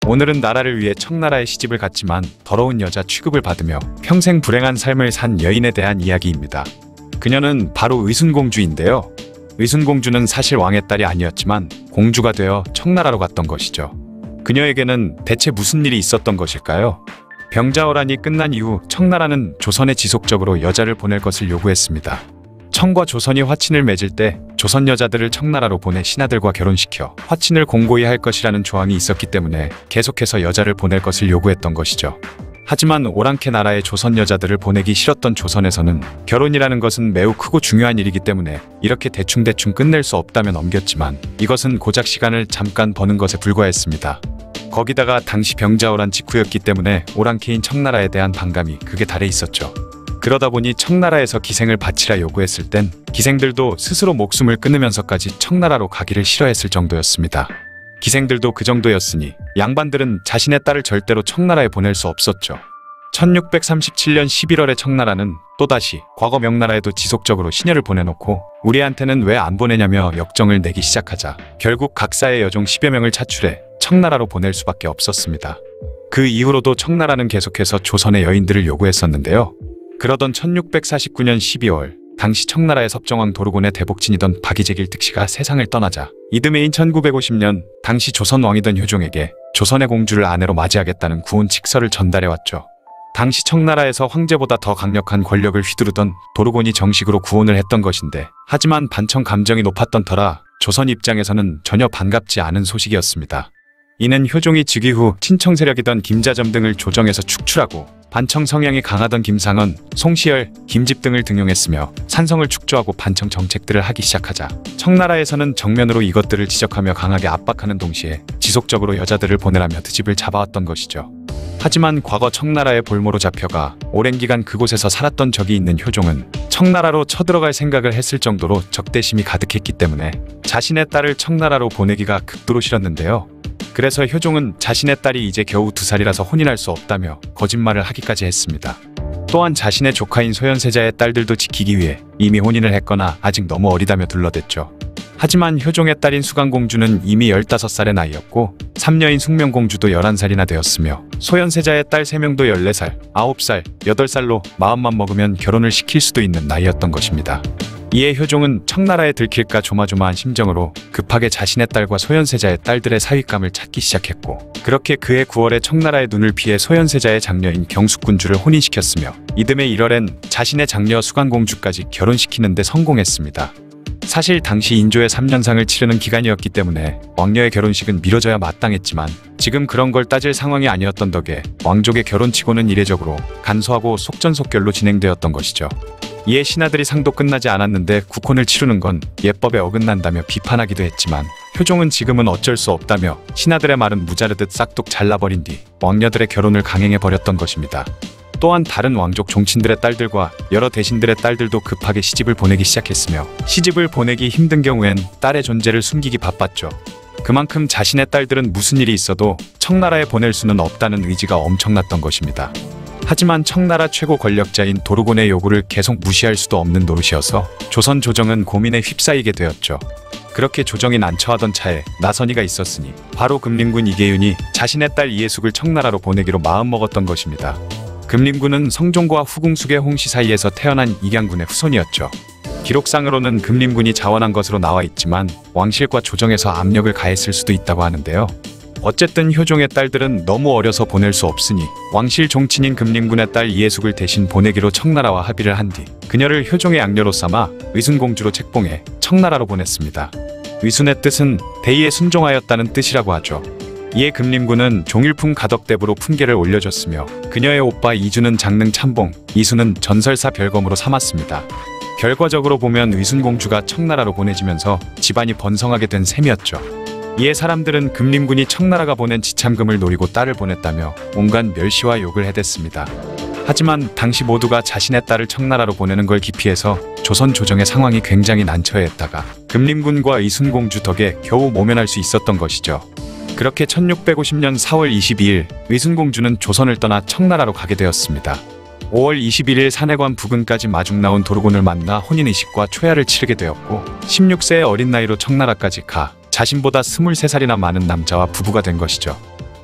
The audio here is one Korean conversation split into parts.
오늘은 나라를 위해 청나라에 시집을 갔지만 더러운 여자 취급을 받으며 평생 불행한 삶을 산 여인에 대한 이야기입니다. 그녀는 바로 의순공주인데요. 의순공주는 사실 왕의 딸이 아니었지만 공주가 되어 청나라로 갔던 것이죠. 그녀에게는 대체 무슨 일이 있었던 것일까요? 병자호란이 끝난 이후 청나라는 조선에 지속적으로 여자를 보낼 것을 요구했습니다. 청과 조선이 화친을 맺을 때 조선 여자들을 청나라로 보내 신하들과 결혼시켜 화친을 공고히 할 것이라는 조항이 있었기 때문에 계속해서 여자를 보낼 것을 요구했던 것이죠. 하지만 오랑캐 나라의 조선 여자들을 보내기 싫었던 조선에서는 결혼이라는 것은 매우 크고 중요한 일이기 때문에 이렇게 대충대충 끝낼 수 없다며 넘겼지만 이것은 고작 시간을 잠깐 버는 것에 불과했습니다. 거기다가 당시 병자호란 직후였기 때문에 오랑캐인 청나라에 대한 반감이 극에 달해 있었죠. 그러다 보니 청나라에서 기생을 바치라 요구했을 땐 기생들도 스스로 목숨을 끊으면서까지 청나라로 가기를 싫어했을 정도였습니다. 기생들도 그 정도였으니 양반들은 자신의 딸을 절대로 청나라에 보낼 수 없었죠. 1637년 11월에 청나라는 또다시 과거 명나라에도 지속적으로 시녀를 보내놓고 우리한테는 왜 안 보내냐며 역정을 내기 시작하자 결국 각사의 여종 10여 명을 차출해 청나라로 보낼 수밖에 없었습니다. 그 이후로도 청나라는 계속해서 조선의 여인들을 요구했었는데요. 그러던 1649년 12월 당시 청나라의 섭정왕 도르곤의 대복친이던 박이제길 득씨가 세상을 떠나자 이듬해인 1950년 당시 조선 왕이던 효종에게 조선의 공주를 아내로 맞이하겠다는 구혼 칙서를 전달해왔죠. 당시 청나라에서 황제보다 더 강력한 권력을 휘두르던 도르곤이 정식으로 구혼을 했던 것인데 하지만 반청 감정이 높았던 터라 조선 입장에서는 전혀 반갑지 않은 소식이었습니다. 이는 효종이 즉위 후 친청 세력이던 김자점 등을 조정에서 축출하고 반청 성향이 강하던 김상원, 송시열, 김집 등을 등용했으며 산성을 축조하고 반청 정책들을 하기 시작하자 청나라에서는 정면으로 이것들을 지적하며 강하게 압박하는 동시에 지속적으로 여자들을 보내라며 트집을 잡아왔던 것이죠. 하지만 과거 청나라의 볼모로 잡혀가 오랜 기간 그곳에서 살았던 적이 있는 효종은 청나라로 쳐들어갈 생각을 했을 정도로 적대심이 가득했기 때문에 자신의 딸을 청나라로 보내기가 극도로 싫었는데요. 그래서 효종은 자신의 딸이 이제 겨우 2살이라서 혼인할 수 없다며 거짓말을 하기까지 했습니다. 또한 자신의 조카인 소현세자의 딸들도 지키기 위해 이미 혼인을 했거나 아직 너무 어리다며 둘러댔죠. 하지만 효종의 딸인 수강공주는 이미 15살의 나이였고 삼녀인 숙명공주도 11살이나 되었으며 소현세자의 딸 3명도 14살, 9살, 8살로 마음만 먹으면 결혼을 시킬 수도 있는 나이였던 것입니다. 이에 효종은 청나라에 들킬까 조마조마한 심정으로 급하게 자신의 딸과 소현세자의 딸들의 사윗감을 찾기 시작했고 그렇게 그해 9월에 청나라의 눈을 피해 소현세자의 장녀인 경숙군주를 혼인시켰으며 이듬해 1월엔 자신의 장녀 수강공주까지 결혼시키는 데 성공했습니다. 사실 당시 인조의 3년상을 치르는 기간이었기 때문에 왕녀의 결혼식은 미뤄져야 마땅했지만 지금 그런 걸 따질 상황이 아니었던 덕에 왕족의 결혼치고는 이례적으로 간소하고 속전속결로 진행되었던 것이죠. 이에 신하들이 상도 끝나지 않았는데 국혼을 치르는 건 예법에 어긋난다며 비판하기도 했지만 효종은 지금은 어쩔 수 없다며 신하들의 말은 무자르듯 싹둑 잘라버린 뒤 왕녀들의 결혼을 강행해버렸던 것입니다. 또한 다른 왕족 종친들의 딸들과 여러 대신들의 딸들도 급하게 시집을 보내기 시작했으며 시집을 보내기 힘든 경우엔 딸의 존재를 숨기기 바빴죠. 그만큼 자신의 딸들은 무슨 일이 있어도 청나라에 보낼 수는 없다는 의지가 엄청났던 것입니다. 하지만 청나라 최고 권력자인 도르곤의 요구를 계속 무시할 수도 없는 노릇이어서 조선 조정은 고민에 휩싸이게 되었죠. 그렇게 조정이 난처하던 차에 나선이가 있었으니 바로 금림군 이계윤이 자신의 딸 이해숙을 청나라로 보내기로 마음먹었던 것입니다. 금림군은 성종과 후궁숙의 홍씨 사이에서 태어난 익양군의 후손이었죠. 기록상으로는 금림군이 자원한 것으로 나와 있지만 왕실과 조정에서 압력을 가했을 수도 있다고 하는데요. 어쨌든 효종의 딸들은 너무 어려서 보낼 수 없으니 왕실 종친인 금림군의 딸 이해숙을 대신 보내기로 청나라와 합의를 한 뒤 그녀를 효종의 양녀로 삼아 의순공주로 책봉해 청나라로 보냈습니다. 의순의 뜻은 대의에 순종하였다는 뜻이라고 하죠. 이에 금림군은 종일품 가덕대부로 품계를 올려줬으며 그녀의 오빠 이주는 장릉 참봉, 이수는 전설사 별검으로 삼았습니다. 결과적으로 보면 의순공주가 청나라로 보내지면서 집안이 번성하게 된 셈이었죠. 이에 사람들은 금림군이 청나라가 보낸 지참금을 노리고 딸을 보냈다며 온갖 멸시와 욕을 해댔습니다. 하지만 당시 모두가 자신의 딸을 청나라로 보내는 걸 기피해서 조선 조정의 상황이 굉장히 난처했다가 금림군과 의순공주 덕에 겨우 모면할 수 있었던 것이죠. 그렇게 1650년 4월 22일 의순공주는 조선을 떠나 청나라로 가게 되었습니다. 5월 21일 산해관 부근까지 마중 나온 도르곤을 만나 혼인의식과 초야를 치르게 되었고 16세의 어린 나이로 청나라까지 가 자신보다 23살이나 많은 남자와 부부가 된 것이죠.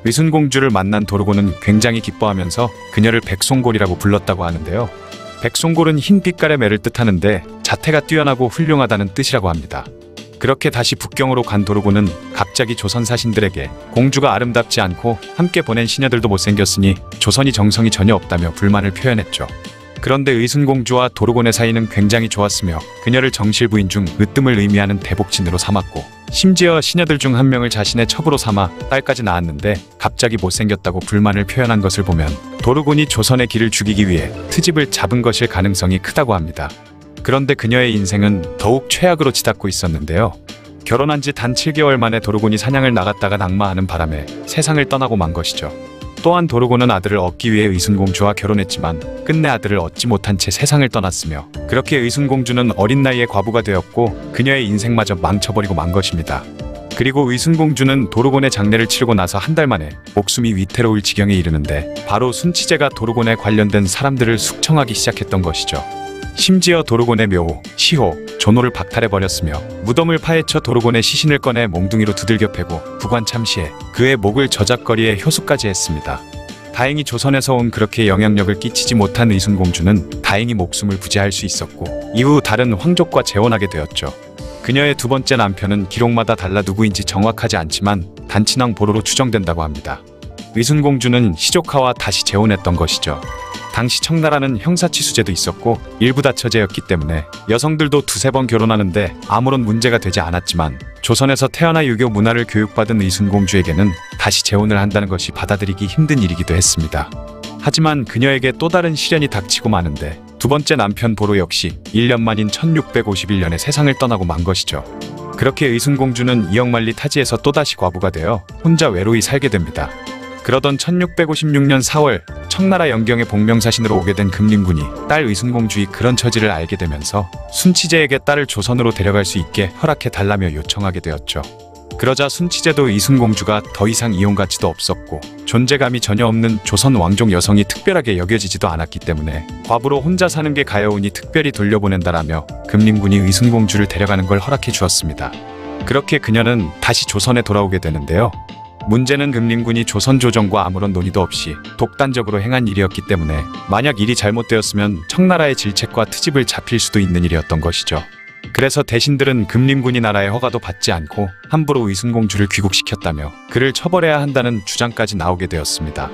의순공주를 만난 도르고는 굉장히 기뻐하면서 그녀를 백송골이라고 불렀다고 하는데요. 백송골은 흰 빛깔의 매를 뜻하는데 자태가 뛰어나고 훌륭하다는 뜻이라고 합니다. 그렇게 다시 북경으로 간 도르고는 갑자기 조선 사신들에게 공주가 아름답지 않고 함께 보낸 시녀들도 못생겼으니 조선이 정성이 전혀 없다며 불만을 표현했죠. 그런데 의순공주와 도르곤의 사이는 굉장히 좋았으며 그녀를 정실부인 중 으뜸을 의미하는 대복친으로 삼았고, 심지어 시녀들 중 한 명을 자신의 첩으로 삼아 딸까지 낳았는데 갑자기 못생겼다고 불만을 표현한 것을 보면 도르곤이 조선의 기를 죽이기 위해 트집을 잡은 것일 가능성이 크다고 합니다. 그런데 그녀의 인생은 더욱 최악으로 치닫고 있었는데요. 결혼한 지 단 7개월 만에 도르곤이 사냥을 나갔다가 낙마하는 바람에 세상을 떠나고 만 것이죠. 또한 도르곤은 아들을 얻기 위해 의순공주와 결혼했지만 끝내 아들을 얻지 못한 채 세상을 떠났으며, 그렇게 의순공주는 어린 나이에 과부가 되었고 그녀의 인생마저 망쳐버리고 만 것입니다. 그리고 의순공주는 도르곤의 장례를 치르고 나서 한 달 만에 목숨이 위태로울 지경에 이르는데, 바로 순치제가 도르곤에 관련된 사람들을 숙청하기 시작했던 것이죠. 심지어 도르곤의 묘호, 시호, 존호를 박탈해버렸으며 무덤을 파헤쳐 도르곤의 시신을 꺼내 몽둥이로 두들겨 패고 부관 참시해 그의 목을 저작거리에 효수까지 했습니다. 다행히 조선에서 온 그렇게 영향력을 끼치지 못한 의순공주는 다행히 목숨을 부지할 수 있었고, 이후 다른 황족과 재혼하게 되었죠. 그녀의 두 번째 남편은 기록마다 달라 누구인지 정확하지 않지만 단친왕 보로로 추정된다고 합니다. 의순공주는 시조카와 다시 재혼했던 것이죠. 당시 청나라는 형사취수제도 있었고 일부 다처제였기 때문에 여성들도 두세 번 결혼하는데 아무런 문제가 되지 않았지만, 조선에서 태어나 유교 문화를 교육받은 의순공주에게는 다시 재혼을 한다는 것이 받아들이기 힘든 일이기도 했습니다. 하지만 그녀에게 또 다른 시련이 닥치고 마는데, 두 번째 남편 보로 역시 1년 만인 1651년에 세상을 떠나고 만 것이죠. 그렇게 의순공주는 이역만리 타지에서 또다시 과부가 되어 혼자 외로이 살게 됩니다. 그러던 1656년 4월 청나라 영경의 복명사신으로 오게 된 금림군이 딸 의순공주의 그런 처지를 알게 되면서 순치제에게 딸을 조선으로 데려갈 수 있게 허락해 달라며 요청하게 되었죠. 그러자 순치제도 의순공주가 더 이상 이용 가치도 없었고 존재감이 전혀 없는 조선 왕족 여성이 특별하게 여겨지지도 않았기 때문에 과부로 혼자 사는 게 가여우니 특별히 돌려보낸다라며 금림군이 의순공주를 데려가는 걸 허락해 주었습니다. 그렇게 그녀는 다시 조선에 돌아오게 되는데요. 문제는 금림군이 조선 조정과 아무런 논의도 없이 독단적으로 행한 일이었기 때문에 만약 일이 잘못되었으면 청나라의 질책과 트집을 잡힐 수도 있는 일이었던 것이죠. 그래서 대신들은 금림군이 나라의 허가도 받지 않고 함부로 의순공주를 귀국시켰다며 그를 처벌해야 한다는 주장까지 나오게 되었습니다.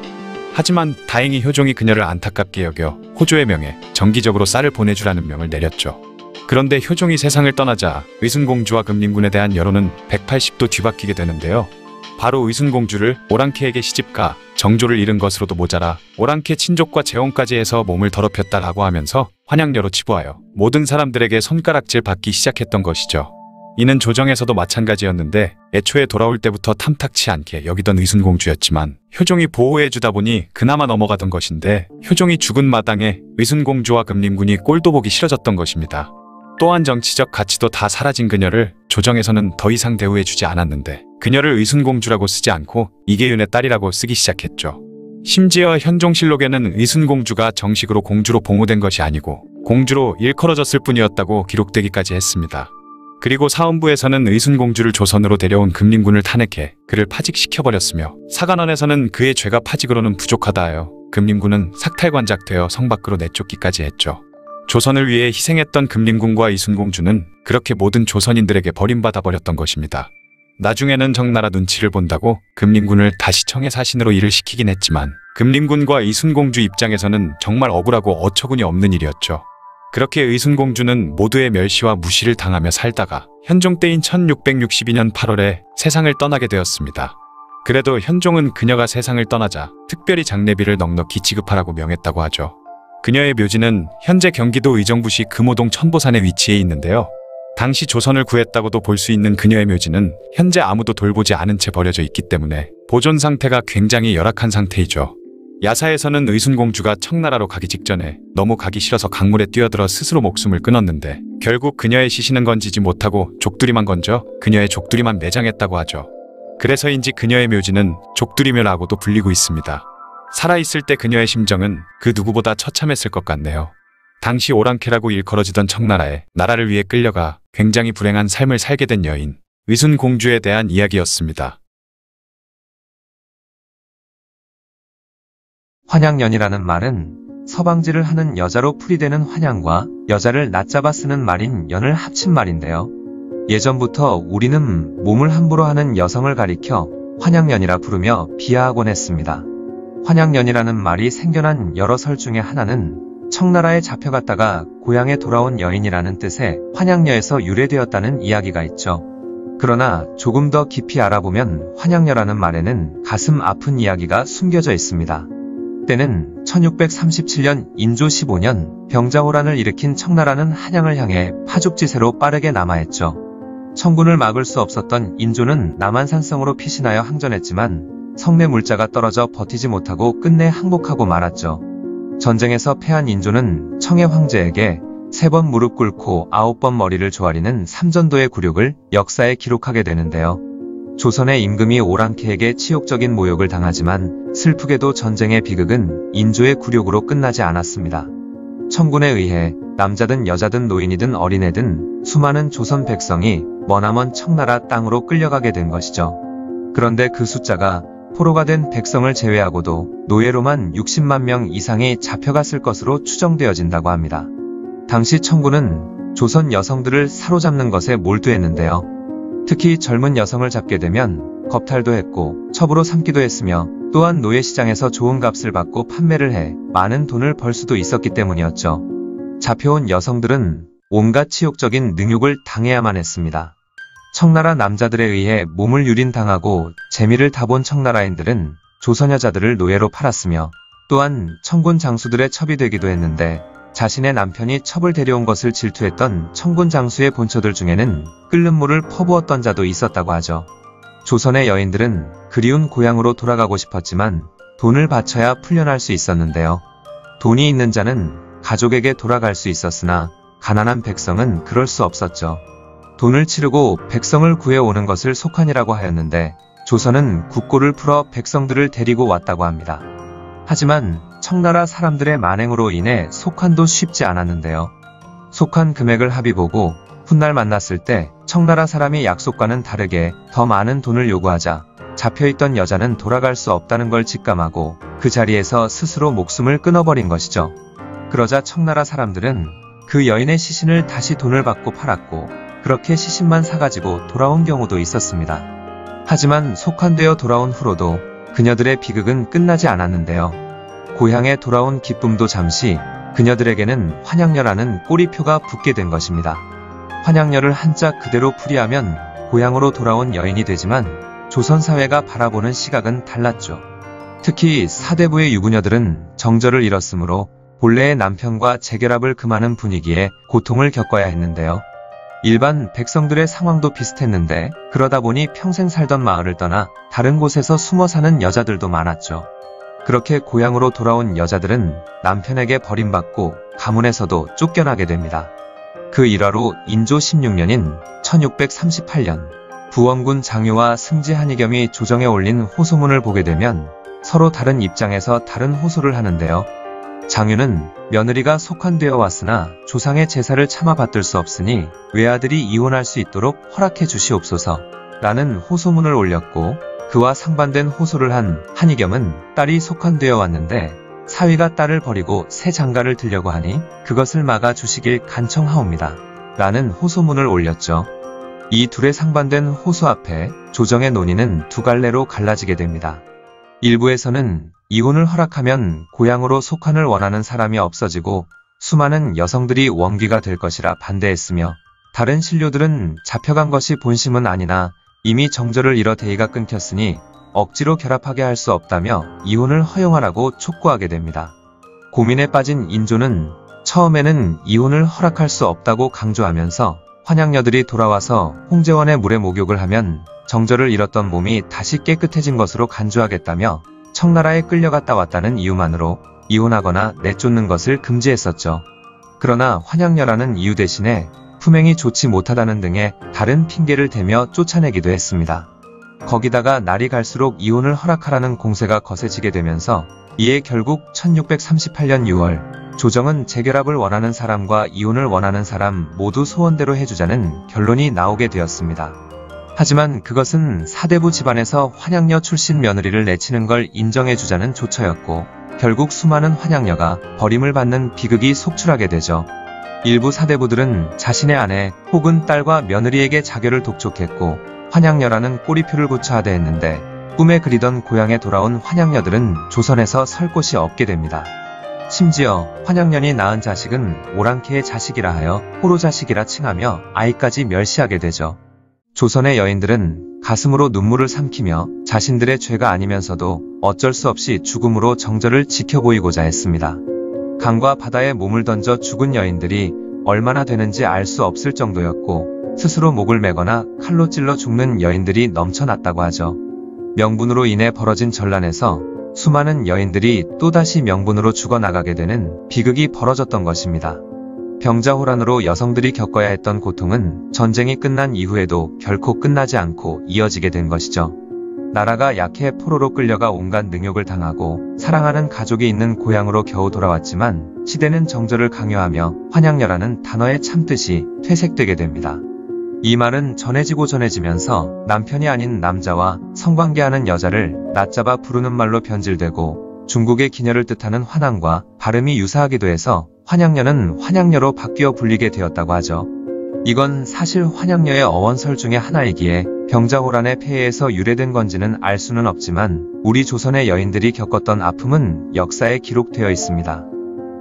하지만 다행히 효종이 그녀를 안타깝게 여겨 호조의 명에 정기적으로 쌀을 보내주라는 명을 내렸죠. 그런데 효종이 세상을 떠나자 의순공주와 금림군에 대한 여론은 180도 뒤바뀌게 되는데요. 바로 의순공주를 오랑캐에게 시집가 정조를 잃은 것으로도 모자라 오랑캐 친족과 재혼까지 해서 몸을 더럽혔다라고 하면서 환양녀로 치부하여 모든 사람들에게 손가락질 받기 시작했던 것이죠. 이는 조정에서도 마찬가지였는데 애초에 돌아올 때부터 탐탁치 않게 여기던 의순공주였지만 효종이 보호해주다 보니 그나마 넘어가던 것인데, 효종이 죽은 마당에 의순공주와 금림군이 꼴도 보기 싫어졌던 것입니다. 또한 정치적 가치도 다 사라진 그녀를 조정에서는 더 이상 대우해주지 않았는데 그녀를 의순공주라고 쓰지 않고 이계윤의 딸이라고 쓰기 시작했죠. 심지어 현종실록에는 의순공주가 정식으로 공주로 봉호된 것이 아니고 공주로 일컬어졌을 뿐이었다고 기록되기까지 했습니다. 그리고 사헌부에서는 의순공주를 조선으로 데려온 금림군을 탄핵해 그를 파직시켜버렸으며, 사관원에서는 그의 죄가 파직으로는 부족하다 하여 금림군은 삭탈관작되어 성 밖으로 내쫓기까지 했죠. 조선을 위해 희생했던 금림군과 의순공주는 그렇게 모든 조선인들에게 버림받아 버렸던 것입니다. 나중에는 청나라 눈치를 본다고 금림군을 다시 청해 사신으로 일을 시키긴 했지만 금림군과 의순공주 입장에서는 정말 억울하고 어처구니 없는 일이었죠. 그렇게 의순공주는 모두의 멸시와 무시를 당하며 살다가 현종 때인 1662년 8월에 세상을 떠나게 되었습니다. 그래도 현종은 그녀가 세상을 떠나자 특별히 장례비를 넉넉히 지급하라고 명했다고 하죠. 그녀의 묘지는 현재 경기도 의정부시 금오동 천보산에 위치해 있는데요. 당시 조선을 구했다고도 볼 수 있는 그녀의 묘지는 현재 아무도 돌보지 않은 채 버려져 있기 때문에 보존 상태가 굉장히 열악한 상태이죠. 야사에서는 의순공주가 청나라로 가기 직전에 너무 가기 싫어서 강물에 뛰어들어 스스로 목숨을 끊었는데 결국 그녀의 시신은 건지지 못하고 족두리만 건져 그녀의 족두리만 매장했다고 하죠. 그래서인지 그녀의 묘지는 족두리묘라고도 불리고 있습니다. 살아있을 때 그녀의 심정은 그 누구보다 처참했을 것 같네요. 당시 오랑캐라고 일컬어지던 청나라에 나라를 위해 끌려가 굉장히 불행한 삶을 살게 된 여인 의순공주에 대한 이야기였습니다. 환양연이라는 말은 서방지를 하는 여자로 풀이되는 환양과 여자를 낮잡아 쓰는 말인 연을 합친 말인데요. 예전부터 우리는 몸을 함부로 하는 여성을 가리켜 환양연이라 부르며 비하하곤 했습니다. 환양연이라는 말이 생겨난 여러 설 중에 하나는 청나라에 잡혀갔다가 고향에 돌아온 여인이라는 뜻의 환양녀에서 유래되었다는 이야기가 있죠. 그러나 조금 더 깊이 알아보면 환양녀라는 말에는 가슴 아픈 이야기가 숨겨져 있습니다. 때는 1637년 인조 15년 병자호란을 일으킨 청나라는 한양을 향해 파죽지세로 빠르게 남하했죠. 청군을 막을 수 없었던 인조는 남한산성으로 피신하여 항전했지만 성내 물자가 떨어져 버티지 못하고 끝내 항복하고 말았죠. 전쟁에서 패한 인조는 청해 황제에게 3번 무릎 꿇고 9번 머리를 조아리는 삼전도의 굴욕을 역사에 기록하게 되는데요. 조선의 임금이 오랑캐에게 치욕적인 모욕을 당하지만 슬프게도 전쟁의 비극은 인조의 굴욕으로 끝나지 않았습니다. 청군에 의해 남자든 여자든 노인이든 어린애든 수많은 조선 백성이 머나먼 청나라 땅으로 끌려가게 된 것이죠. 그런데 그 숫자가 포로가 된 백성을 제외하고도 노예로만 60만 명 이상이 잡혀갔을 것으로 추정되어진다고 합니다. 당시 청군은 조선 여성들을 사로잡는 것에 몰두했는데요. 특히 젊은 여성을 잡게 되면 겁탈도 했고 첩으로 삼기도 했으며 또한 노예시장에서 좋은 값을 받고 판매를 해 많은 돈을 벌 수도 있었기 때문이었죠. 잡혀온 여성들은 온갖 치욕적인 능욕을 당해야만 했습니다. 청나라 남자들에 의해 몸을 유린당하고 재미를 타본 청나라인들은 조선 여자들을 노예로 팔았으며 또한 청군 장수들의 첩이 되기도 했는데 자신의 남편이 첩을 데려온 것을 질투했던 청군 장수의 본처들 중에는 끓는 물을 퍼부었던 자도 있었다고 하죠. 조선의 여인들은 그리운 고향으로 돌아가고 싶었지만 돈을 바쳐야 풀려날 수 있었는데요. 돈이 있는 자는 가족에게 돌아갈 수 있었으나 가난한 백성은 그럴 수 없었죠. 돈을 치르고 백성을 구해오는 것을 속환이라고 하였는데 조선은 국고를 풀어 백성들을 데리고 왔다고 합니다. 하지만 청나라 사람들의 만행으로 인해 속환도 쉽지 않았는데요. 속환 금액을 합의보고 훗날 만났을 때 청나라 사람이 약속과는 다르게 더 많은 돈을 요구하자 잡혀있던 여자는 돌아갈 수 없다는 걸 직감하고 그 자리에서 스스로 목숨을 끊어버린 것이죠. 그러자 청나라 사람들은 그 여인의 시신을 다시 돈을 받고 팔았고 그렇게 시신만 사가지고 돌아온 경우도 있었습니다. 하지만 속환되어 돌아온 후로도 그녀들의 비극은 끝나지 않았는데요. 고향에 돌아온 기쁨도 잠시 그녀들에게는 환양녀라는 꼬리표가 붙게 된 것입니다. 환양녀를 한자 그대로 풀이하면 고향으로 돌아온 여인이 되지만 조선 사회가 바라보는 시각은 달랐죠. 특히 사대부의 유부녀들은 정절을 잃었으므로 본래의 남편과 재결합을 금하는 분위기에 고통을 겪어야 했는데요. 일반 백성들의 상황도 비슷했는데 그러다 보니 평생 살던 마을을 떠나 다른 곳에서 숨어 사는 여자들도 많았죠. 그렇게 고향으로 돌아온 여자들은 남편에게 버림받고 가문에서도 쫓겨나게 됩니다. 그 일화로 인조 16년인 1638년 부원군 장유와 승지 한의겸이 조정에 올린 호소문을 보게 되면 서로 다른 입장에서 다른 호소를 하는데요. 장유는 며느리가 속환되어 왔으나 조상의 제사를 참아 받들 수 없으니 외아들이 이혼할 수 있도록 허락해 주시옵소서 라는 호소문을 올렸고 그와 상반된 호소를 한 한의겸은 딸이 속환되어 왔는데 사위가 딸을 버리고 새 장가를 들려고 하니 그것을 막아 주시길 간청하옵니다 라는 호소문을 올렸죠. 이 둘의 상반된 호소 앞에 조정의 논의는 두 갈래로 갈라지게 됩니다. 일부에서는 이혼을 허락하면 고향으로 속환을 원하는 사람이 없어지고 수많은 여성들이 원귀가 될 것이라 반대했으며 다른 신료들은 잡혀간 것이 본심은 아니나 이미 정절을 잃어 대의가 끊겼으니 억지로 결합하게 할 수 없다며 이혼을 허용하라고 촉구하게 됩니다. 고민에 빠진 인조는 처음에는 이혼을 허락할 수 없다고 강조하면서 환양녀들이 돌아와서 홍제원의 물에 목욕을 하면 정절을 잃었던 몸이 다시 깨끗해진 것으로 간주하겠다며 청나라에 끌려갔다 왔다는 이유만으로 이혼하거나 내쫓는 것을 금지했었죠. 그러나 환양녀라는 이유 대신에 품행이 좋지 못하다는 등의 다른 핑계를 대며 쫓아내기도 했습니다. 거기다가 날이 갈수록 이혼을 허락하라는 공세가 거세지게 되면서 이에 결국 1638년 6월 조정은 재결합을 원하는 사람과 이혼을 원하는 사람 모두 소원대로 해주자는 결론이 나오게 되었습니다. 하지만 그것은 사대부 집안에서 환양녀 출신 며느리를 내치는 걸 인정해주자는 조처였고 결국 수많은 환양녀가 버림을 받는 비극이 속출하게 되죠. 일부 사대부들은 자신의 아내 혹은 딸과 며느리에게 자결을 독촉했고 환양녀라는 꼬리표를 고쳐하대 했는데 꿈에 그리던 고향에 돌아온 환양녀들은 조선에서 설 곳이 없게 됩니다. 심지어 환양년이 낳은 자식은 오랑캐의 자식이라 하여 호로자식이라 칭하며 아이까지 멸시하게 되죠. 조선의 여인들은 가슴으로 눈물을 삼키며 자신들의 죄가 아니면서도 어쩔 수 없이 죽음으로 정절을 지켜보이고자 했습니다. 강과 바다에 몸을 던져 죽은 여인들이 얼마나 되는지 알 수 없을 정도였고 스스로 목을 매거나 칼로 찔러 죽는 여인들이 넘쳐났다고 하죠. 명분으로 인해 벌어진 전란에서 수많은 여인들이 또다시 명분으로 죽어나가게 되는 비극이 벌어졌던 것입니다. 병자호란으로 여성들이 겪어야 했던 고통은 전쟁이 끝난 이후에도 결코 끝나지 않고 이어지게 된 것이죠. 나라가 약해 포로로 끌려가 온갖 능욕을 당하고 사랑하는 가족이 있는 고향으로 겨우 돌아왔지만 시대는 정절을 강요하며 환양녀라는 단어의 참뜻이 퇴색되게 됩니다. 이 말은 전해지고 전해지면서 남편이 아닌 남자와 성관계하는 여자를 낮잡아 부르는 말로 변질되고 중국의 기녀를 뜻하는 환왕과 발음이 유사하기도 해서 환양녀는 환양녀로 바뀌어 불리게 되었다고 하죠. 이건 사실 환양녀의 어원설 중의 하나이기에 병자호란의 폐해에서 유래된 건지는 알 수는 없지만 우리 조선의 여인들이 겪었던 아픔은 역사에 기록되어 있습니다.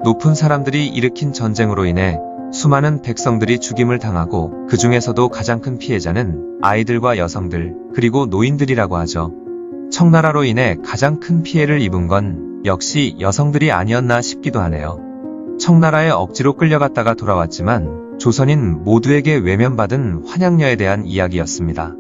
높은 사람들이 일으킨 전쟁으로 인해 수많은 백성들이 죽임을 당하고 그 중에서도 가장 큰 피해자는 아이들과 여성들 그리고 노인들이라고 하죠. 청나라로 인해 가장 큰 피해를 입은 건 역시 여성들이 아니었나 싶기도 하네요. 청나라에 억지로 끌려갔다가 돌아왔지만 조선인 모두에게 외면받은 환양녀에 대한 이야기였습니다.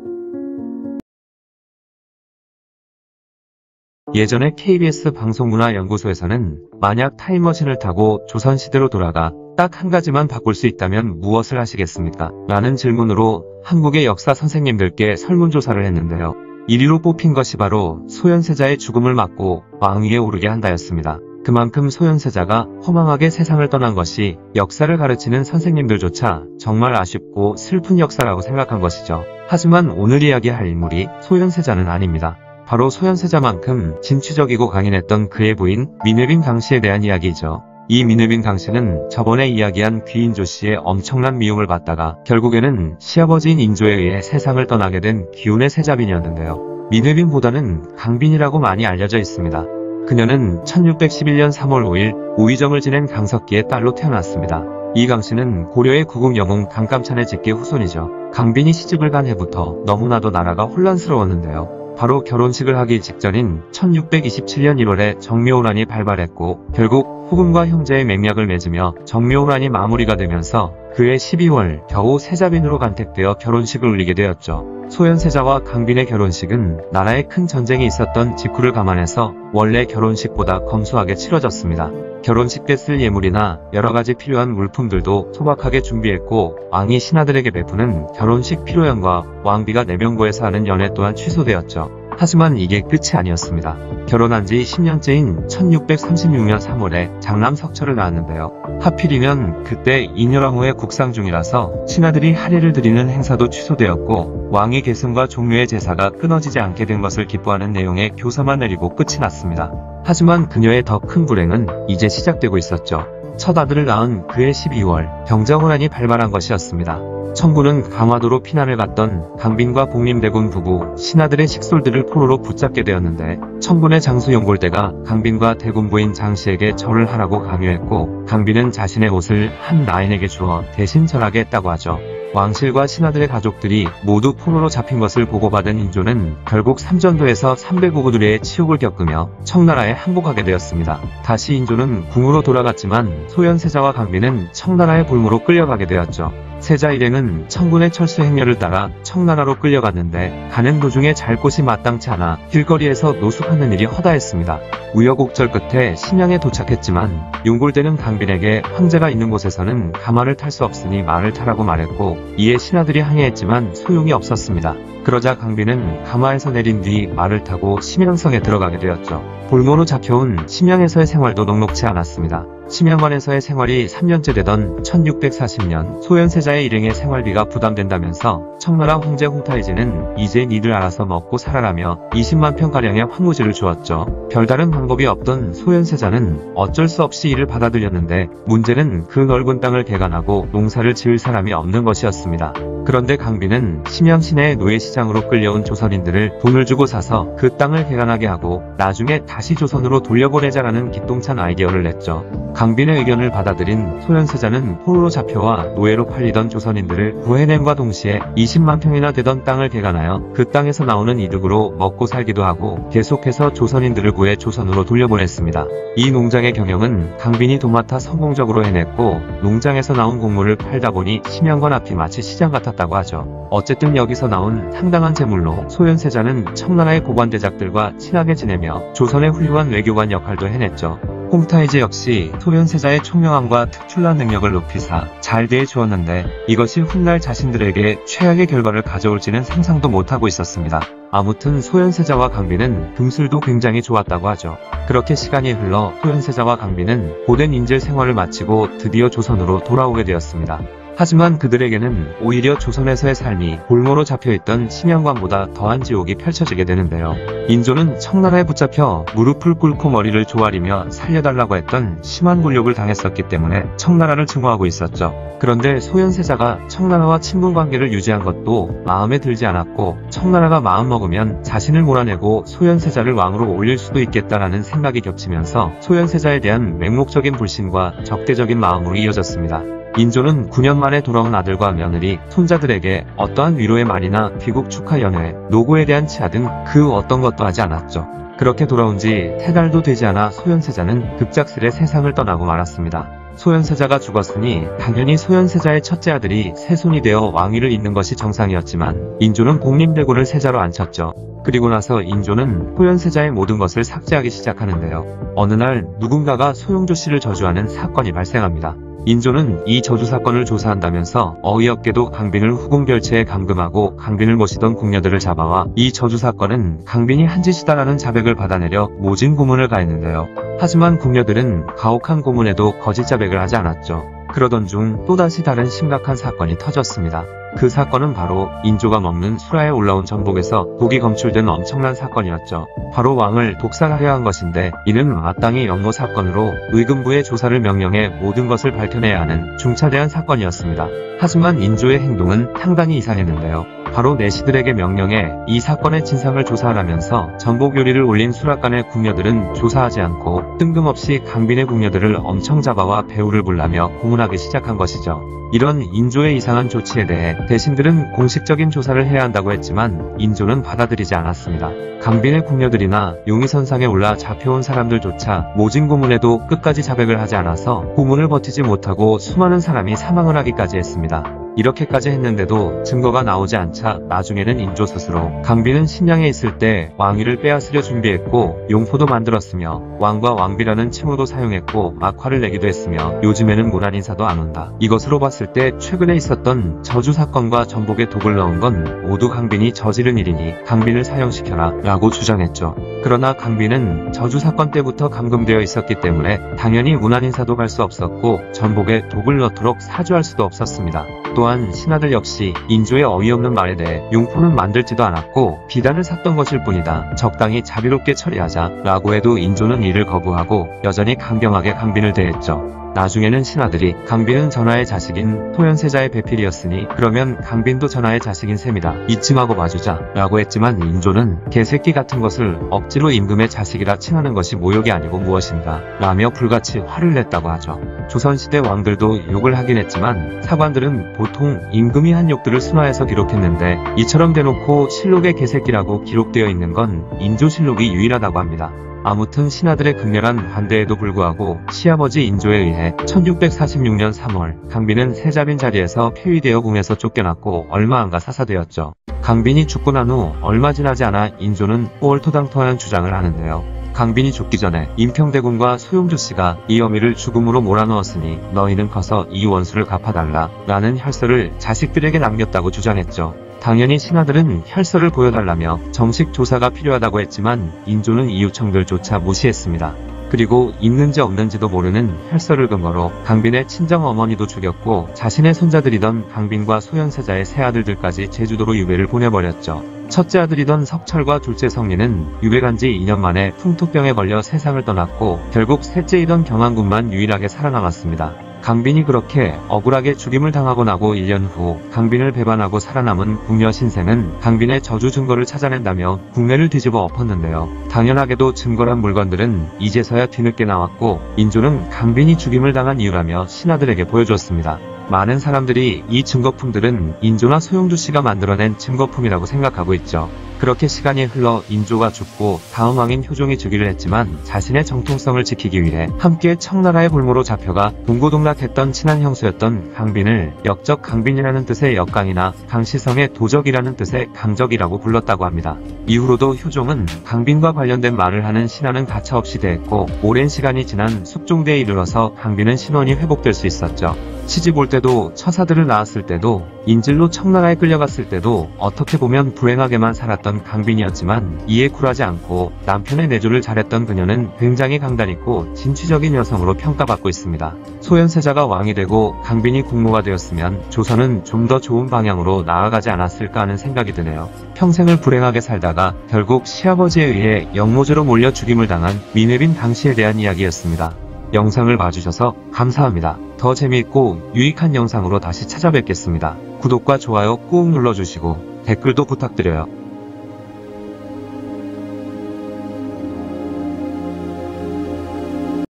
예전에 KBS 방송문화연구소에서는 만약 타임머신을 타고 조선시대로 돌아가 딱 한 가지만 바꿀 수 있다면 무엇을 하시겠습니까? 라는 질문으로 한국의 역사 선생님들께 설문조사를 했는데요. 1위로 뽑힌 것이 바로 소현세자의 죽음을 막고 왕위에 오르게 한다였습니다. 그만큼 소현세자가 허망하게 세상을 떠난 것이 역사를 가르치는 선생님들조차 정말 아쉽고 슬픈 역사라고 생각한 것이죠. 하지만 오늘 이야기할 인물이 소현세자는 아닙니다. 바로 소현세자만큼 진취적이고 강인했던 그의 부인 민회빈 강씨에 대한 이야기이죠. 이 민회빈 강씨는 저번에 이야기한 귀인조 씨의 엄청난 미움을 받다가 결국에는 시아버지인 인조에 의해 세상을 떠나게 된 기운의 세자빈이었는데요. 민회빈보다는 강빈이라고 많이 알려져 있습니다. 그녀는 1611년 3월 5일 우의정을 지낸 강석기의 딸로 태어났습니다. 이 강씨는 고려의 구국 영웅 강감찬의 직계 후손이죠. 강빈이 시집을 간 해부터 너무나도 나라가 혼란스러웠는데요. 바로 결혼식을 하기 직전인 1627년 1월에 정묘호란이 발발했고 결국 후금과 형제의 맹약을 맺으며 정묘호란이 마무리가 되면서 그해 12월 겨우 세자빈으로 간택되어 결혼식을 올리게 되었죠. 소현세자와 강빈의 결혼식은 나라에 큰 전쟁이 있었던 직후를 감안해서 원래 결혼식보다 검소하게 치러졌습니다. 결혼식 때 쓸 예물이나 여러가지 필요한 물품들도 소박하게 준비했고 왕이 신하들에게 베푸는 결혼식 피로연과 왕비가 내명고에서 하는 연회 또한 취소되었죠. 하지만 이게 끝이 아니었습니다. 결혼한 지 10년째인 1636년 3월에 장남 석철을 낳았는데요. 하필이면 그때 인여왕후의 국상 중이라서 신하들이 할애를 드리는 행사도 취소되었고 왕의 계승과 종묘의 제사가 끊어지지 않게 된 것을 기뻐하는 내용의 교사만 내리고 끝이 났습니다. 하지만 그녀의 더 큰 불행은 이제 시작되고 있었죠. 첫 아들을 낳은 그해 12월 병자호란이 발발한 것이었습니다. 청군은 강화도로 피난을 갔던 강빈과 복림대군 부부 신하들의 식솔들을 포로로 붙잡게 되었는데 청군의 장수 용골대가 강빈과 대군 부인 장씨에게 절을 하라고 강요했고 강빈은 자신의 옷을 한 나인에게 주어 대신 절하게 했다고 하죠. 왕실과 신하들의 가족들이 모두 포로로 잡힌 것을 보고받은 인조는 결국 삼전도에서 305부두리의 치욕을 겪으며 청나라에 항복하게 되었습니다. 다시 인조는 궁으로 돌아갔지만 소현세자와 강빈은 청나라의 볼모로 끌려가게 되었죠. 세자 일행은 청군의 철수 행렬을 따라 청나라로 끌려갔는데 가는 도중에 잘 곳이 마땅치 않아 길거리에서 노숙하는 일이 허다했습니다. 우여곡절 끝에 심양에 도착했지만 용골대는 강빈에게 황제가 있는 곳에서는 가마를 탈 수 없으니 말을 타라고 말했고 이에 신하들이 항의했지만 소용이 없었습니다. 그러자 강빈은 가마에서 내린 뒤 말을 타고 심양성에 들어가게 되었죠. 볼모로 잡혀온 심양에서의 생활도 녹록지 않았습니다. 심양관에서의 생활이 3년째 되던 1640년 소현세자의 일행의 생활비가 부담된다면서 청나라 황제 홍타이지는 이제 니들 알아서 먹고 살아라며 20만 평가량의 황무지를 주었죠. 별다른 방법이 없던 소현세자는 어쩔 수 없이 이를 받아들였는데 문제는 그 넓은 땅을 개간하고 농사를 지을 사람이 없는 것이었습니다. 그런데 강빈은 심양 시내의 노예시장으로 끌려온 조선인들을 돈을 주고 사서 그 땅을 개간하게 하고 나중에 다시 조선으로 돌려보내자라는 기똥찬 아이디어를 냈죠. 강빈의 의견을 받아들인 소현세자는 포로로 잡혀와 노예로 팔리던 조선인들을 구해냄과 동시에 20만 평이나 되던 땅을 개간하여 그 땅에서 나오는 이득으로 먹고 살기도 하고 계속해서 조선인들을 구해 조선으로 돌려보냈습니다. 이 농장의 경영은 강빈이 도맡아 성공적으로 해냈고 농장에서 나온 곡물을 팔다 보니 심양관 앞이 마치 시장 같았다고 하죠. 어쨌든 여기서 나온 상당한 재물로 소현세자는 청나라의 고관대작들과 친하게 지내며 조선의 훌륭한 외교관 역할도 해냈죠. 홍타이지 역시 소현세자의 총명함과 특출난 능력을 높이사 잘 대해주었는데 이것이 훗날 자신들에게 최악의 결과를 가져올지는 상상도 못하고 있었습니다. 아무튼 소현세자와 강빈은 금술도 굉장히 좋았다고 하죠. 그렇게 시간이 흘러 소현세자와 강빈은 고된 인질 생활을 마치고 드디어 조선으로 돌아오게 되었습니다. 하지만 그들에게는 오히려 조선에서의 삶이 볼모로 잡혀있던 심양관보다 더한 지옥이 펼쳐지게 되는데요. 인조는 청나라에 붙잡혀 무릎을 꿇고 머리를 조아리며 살려달라고 했던 심한 굴욕을 당했었기 때문에 청나라를 증오하고 있었죠. 그런데 소현세자가 청나라와 친분관계를 유지한 것도 마음에 들지 않았고 청나라가 마음먹으면 자신을 몰아내고 소현세자를 왕으로 올릴 수도 있겠다라는 생각이 겹치면서 소현세자에 대한 맹목적인 불신과 적대적인 마음으로 이어졌습니다. 인조는 9년 만에 돌아온 아들과 며느리, 손자들에게 어떠한 위로의 말이나 귀국 축하 연회, 노고에 대한 치하 등 그 어떤 것도 하지 않았죠. 그렇게 돌아온 지 3달도 되지 않아 소현세자는 급작스레 세상을 떠나고 말았습니다. 소현세자가 죽었으니 당연히 소현세자의 첫째 아들이 세손이 되어 왕위를 잇는 것이 정상이었지만 인조는 복림대군을 세자로 앉혔죠. 그리고 나서 인조는 소현세자의 모든 것을 삭제하기 시작하는데요. 어느 날 누군가가 소용조 씨를 저주하는 사건이 발생합니다. 인조는 이 저주 사건을 조사한다면서 어이없게도 강빈을 후궁별체에 감금하고 강빈을 모시던 궁녀들을 잡아와 이 저주 사건은 강빈이 한 짓이다라는 자백을 받아내려 모진 고문을 가했는데요. 하지만 궁녀들은 가혹한 고문에도 거짓 자백을 하지 않았죠. 그러던 중 또다시 다른 심각한 사건이 터졌습니다. 그 사건은 바로 인조가 먹는 수라에 올라온 전복에서 독이 검출된 엄청난 사건이었죠. 바로 왕을 독살하려 한 것인데 이는 마땅히 영모 사건으로 의금부의 조사를 명령해 모든 것을 밝혀내야 하는 중차대한 사건이었습니다. 하지만 인조의 행동은 상당히 이상했는데요. 바로 내시들에게 명령해 이 사건의 진상을 조사하라면서 전복 요리를 올린 수락관의 궁녀들은 조사하지 않고 뜬금없이 강빈의 궁녀들을 엄청 잡아와 배후를 불라며 고문하기 시작한 것이죠. 이런 인조의 이상한 조치에 대해 대신들은 공식적인 조사를 해야 한다고 했지만 인조는 받아들이지 않았습니다. 강빈의 궁녀들이나 용의선상에 올라 잡혀온 사람들조차 모진 고문에도 끝까지 자백을 하지 않아서 고문을 버티지 못하고 수많은 사람이 사망을 하기까지 했습니다. 이렇게까지 했는데도 증거가 나오지 않자 나중에는 인조 스스로 강빈은 심양에 있을 때 왕위를 빼앗으려 준비했고 용포도 만들었으며 왕과 왕비라는 칭호도 사용했고 막화를 내기도 했으며 요즘에는 모난 인사도 안 온다. 이것으로 봤을 때 최근에 있었던 저주 사건과 전복에 독을 넣은 건 모두 강빈이 저지른 일이니 강빈을 사형시켜라 라고 주장했죠. 그러나 강빈은 저주 사건 때부터 감금되어 있었기 때문에 당연히 무난 인사도 갈 수 없었고 전복에 독을 넣도록 사주할 수도 없었습니다. 또한 신하들 역시 인조의 어이없는 말에 대해 용포는 만들지도 않았고 비단을 샀던 것일 뿐이다. 적당히 자비롭게 처리하자 라고 해도 인조는 이를 거부하고 여전히 강경하게 강빈을 대했죠. 나중에는 신하들이 강빈은 전하의 자식인 소현세자의 배필이었으니 그러면 강빈도 전하의 자식인 셈이다. 이쯤하고 봐주자 라고 했지만 인조는 개새끼 같은 것을 억지로 임금의 자식이라 칭하는 것이 모욕이 아니고 무엇인가 라며 불같이 화를 냈다고 하죠. 조선시대 왕들도 욕을 하긴 했지만 사관들은 보통 임금이 한 욕들을 순화해서 기록했는데 이처럼 대놓고 실록에 개새끼라고 기록되어 있는 건 인조실록이 유일하다고 합니다. 아무튼 신하들의 극렬한 반대에도 불구하고 시아버지 인조에 의해 1646년 3월 강빈은 세자빈 자리에서 폐위되어 궁에서 쫓겨났고 얼마 안가 사사되었죠. 강빈이 죽고 난 후 얼마 지나지 않아 인조는 꼴토당토하는 주장을 하는데요. 강빈이 죽기 전에 임평대군과 소용조 씨가 이 어미를 죽음으로 몰아넣었으니 너희는 커서 이 원수를 갚아달라 라는 혈서를 자식들에게 남겼다고 주장했죠. 당연히 신하들은 혈서를 보여달라며 정식 조사가 필요하다고 했지만 인조는 이 요청들조차 무시했습니다. 그리고 있는지 없는지도 모르는 혈서를 근거로 강빈의 친정 어머니도 죽였고 자신의 손자들이던 강빈과 소현세자의 세 아들들까지 제주도로 유배를 보내버렸죠. 첫째 아들이던 석철과 둘째 성리는 유배 간 지 2년 만에 풍토병에 걸려 세상을 떠났고 결국 셋째이던 경안군만 유일하게 살아남았습니다. 강빈이 그렇게 억울하게 죽임을 당하고 나고 1년 후 강빈을 배반하고 살아남은 궁녀 신생은 강빈의 저주 증거를 찾아낸다며 국내를 뒤집어 엎었는데요. 당연하게도 증거란 물건들은 이제서야 뒤늦게 나왔고 인조는 강빈이 죽임을 당한 이유라며 신하들에게 보여줬습니다. 많은 사람들이 이 증거품들은 인조나 소용두 씨가 만들어낸 증거품이라고 생각하고 있죠. 그렇게 시간이 흘러 인조가 죽고 다음 왕인 효종이 즉위를 했지만 자신의 정통성을 지키기 위해 함께 청나라의 볼모로 잡혀가 동고동락했던 친한 형수였던 강빈을 역적 강빈이라는 뜻의 역강이나 강시성의 도적이라는 뜻의 강적이라고 불렀다고 합니다. 이후로도 효종은 강빈과 관련된 말을 하는 신하는 가차없이 대했고 오랜 시간이 지난 숙종대에 이르러서 강빈은 신원이 회복될 수 있었죠. 시집 올 때도 처사들을 낳았을 때도 인질로 청나라에 끌려갔을 때도 어떻게 보면 불행하게만 살았던 강빈이었지만 이에 굴하지 않고 남편의 내조를 잘했던 그녀는 굉장히 강단있고 진취적인 여성으로 평가받고 있습니다. 소현세자가 왕이 되고 강빈이 국모가 되었으면 조선은 좀 더 좋은 방향으로 나아가지 않았을까 하는 생각이 드네요. 평생을 불행하게 살다가 결국 시아버지에 의해 영모제로 몰려 죽임을 당한 민회빈 당시에 대한 이야기였습니다. 영상을 봐주셔서 감사합니다. 더 재미있고 유익한 영상으로 다시 찾아뵙겠습니다. 구독과 좋아요 꾹 눌러주시고 댓글도 부탁드려요.